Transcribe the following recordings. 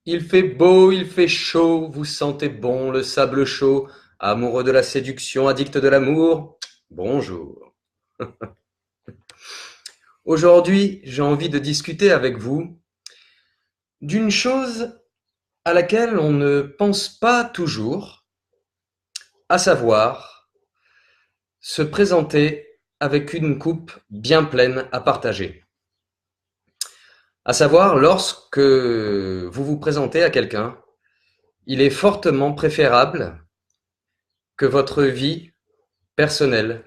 Il fait beau, il fait chaud, vous sentez bon le sable chaud, amoureux de la séduction, addict de l'amour. Bonjour. Aujourd'hui, j'ai envie de discuter avec vous d'une chose à laquelle on ne pense pas toujours, à savoir se présenter avec une coupe bien pleine à partager. À savoir, lorsque vous vous présentez à quelqu'un, il est fortement préférable que votre vie personnelle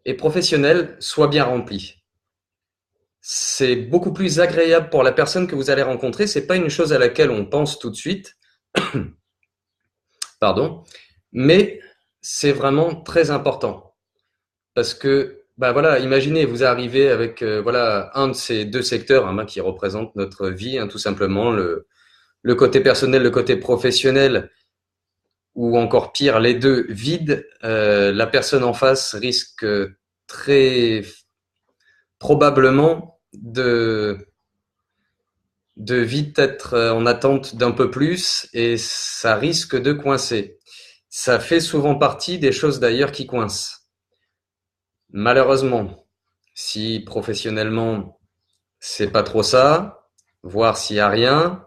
et professionnelle soit bien remplie. C'est beaucoup plus agréable pour la personne que vous allez rencontrer. C'est pas une chose à laquelle on pense tout de suite, pardon, mais c'est vraiment très important parce que, bah voilà, imaginez, vous arrivez avec voilà un de ces deux secteurs qui représentent notre vie, tout simplement le côté personnel, le côté professionnel, ou encore pire, les deux vides. La personne en face risque très probablement de vite être en attente d'un peu plus et ça risque de coincer. Ça fait souvent partie des choses d'ailleurs qui coincent. Malheureusement, si professionnellement c'est pas trop ça, voire s'il y a rien,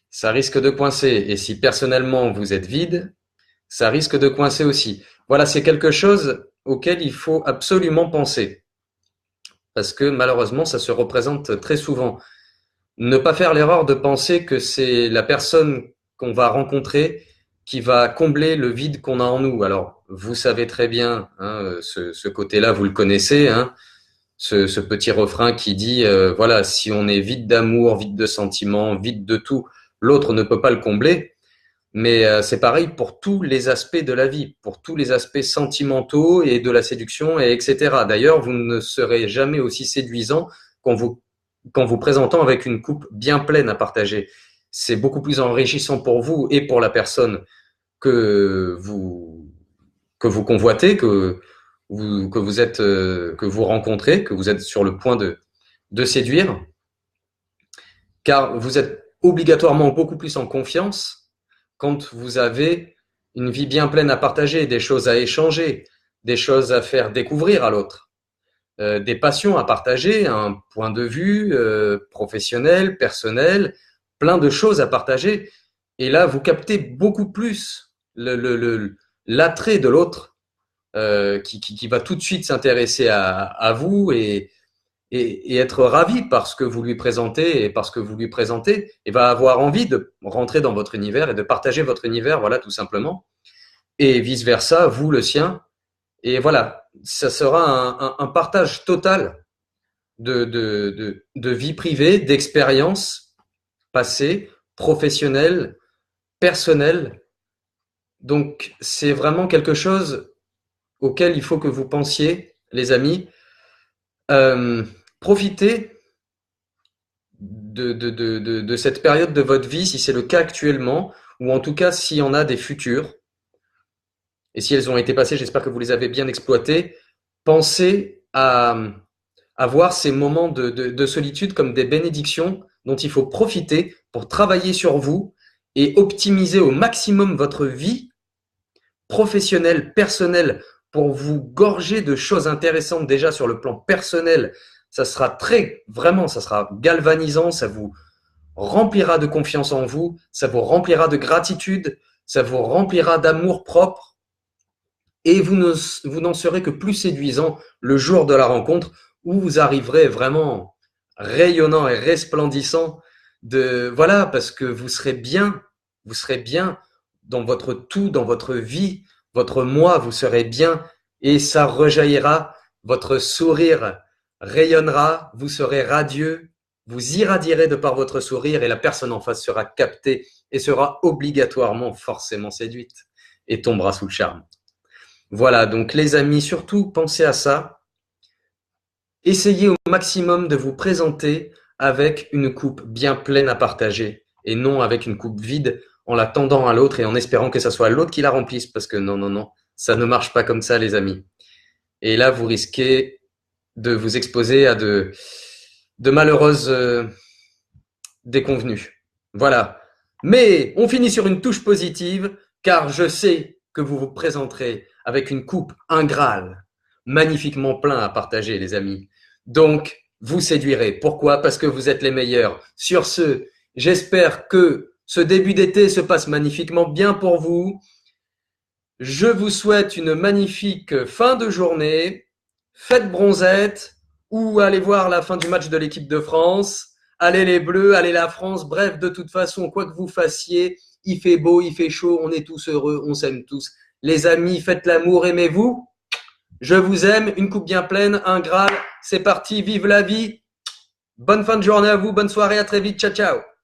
ça risque de coincer. Et si personnellement vous êtes vide, ça risque de coincer aussi. Voilà, c'est quelque chose auquel il faut absolument penser. Parce que malheureusement, ça se représente très souvent. Ne pas faire l'erreur de penser que c'est la personne qu'on va rencontrer qui va combler le vide qu'on a en nous. Alors, vous savez très bien, ce côté-là, vous le connaissez, ce petit refrain qui dit, voilà, si on est vide d'amour, vide de sentiments, vide de tout, l'autre ne peut pas le combler. Mais c'est pareil pour tous les aspects de la vie, pour tous les aspects sentimentaux et de la séduction, et etc. D'ailleurs, vous ne serez jamais aussi séduisant quand vous qu'en vous présentant avec une coupe bien pleine à partager. C'est beaucoup plus enrichissant pour vous et pour la personne que vous que vous convoitez, que vous êtes que vous rencontrez, que vous êtes sur le point de séduire, car vous êtes obligatoirement beaucoup plus en confiance quand vous avez une vie bien pleine à partager, des choses à échanger, des choses à faire découvrir à l'autre, des passions à partager, un point de vue professionnel, personnel, plein de choses à partager. Et là, vous captez beaucoup plus l'attrait de l'autre qui va tout de suite s'intéresser à vous et être ravi par ce que vous lui présentez et parce que vous lui présentez et va avoir envie de rentrer dans votre univers et de partager votre univers, voilà, tout simplement. Et vice-versa, vous le sien. Et voilà, ça sera un partage total de vie privée, d'expérience passée, professionnelle, personnelle. Donc, c'est vraiment quelque chose auquel il faut que vous pensiez, les amis. Euh, Profitez de cette période de votre vie, si c'est le cas actuellement, ou en tout cas s'il y en a des futures, et si elles ont été passées, j'espère que vous les avez bien exploitées. Pensez à voir ces moments de solitude comme des bénédictions dont il faut profiter pour travailler sur vous et optimiser au maximum votre vie professionnelle, personnelle, pour vous gorger de choses intéressantes déjà sur le plan personnel. Ça sera vraiment, ça sera galvanisant, ça vous remplira de confiance en vous, ça vous remplira de gratitude, ça vous remplira d'amour propre et vous n'en serez que plus séduisant le jour de la rencontre où vous arriverez vraiment rayonnant et resplendissant voilà, parce que vous serez bien dans votre tout, dans votre vie, votre moi, vous serez bien et ça rejaillira, votre sourire rayonnera, vous serez radieux, vous irradierez de par votre sourire et la personne en face sera captée et sera obligatoirement forcément séduite et tombera sous le charme. Voilà, donc les amis, surtout pensez à ça. Essayez au maximum de vous présenter avec une coupe bien pleine à partager et non avec une coupe vide en la tendant à l'autre et en espérant que ce soit l'autre qui la remplisse parce que non, non, non, ça ne marche pas comme ça, les amis. Et là, vous risquez de vous exposer à de malheureuses déconvenues. Voilà. Mais on finit sur une touche positive, car je sais que vous vous présenterez avec une coupe, un Graal, magnifiquement plein à partager, les amis. Donc, vous séduirez. Pourquoi? Parce que vous êtes les meilleurs. Sur ce, j'espère que ce début d'été se passe magnifiquement bien pour vous. Je vous souhaite une magnifique fin de journée. Faites bronzette ou allez voir la fin du match de l'équipe de France. Allez les Bleus, allez la France. Bref, de toute façon, quoi que vous fassiez, il fait beau, il fait chaud, on est tous heureux, on s'aime tous. Les amis, faites l'amour, aimez-vous. Je vous aime, une coupe bien pleine, un Graal. C'est parti, vive la vie. Bonne fin de journée à vous, bonne soirée, à très vite, ciao ciao.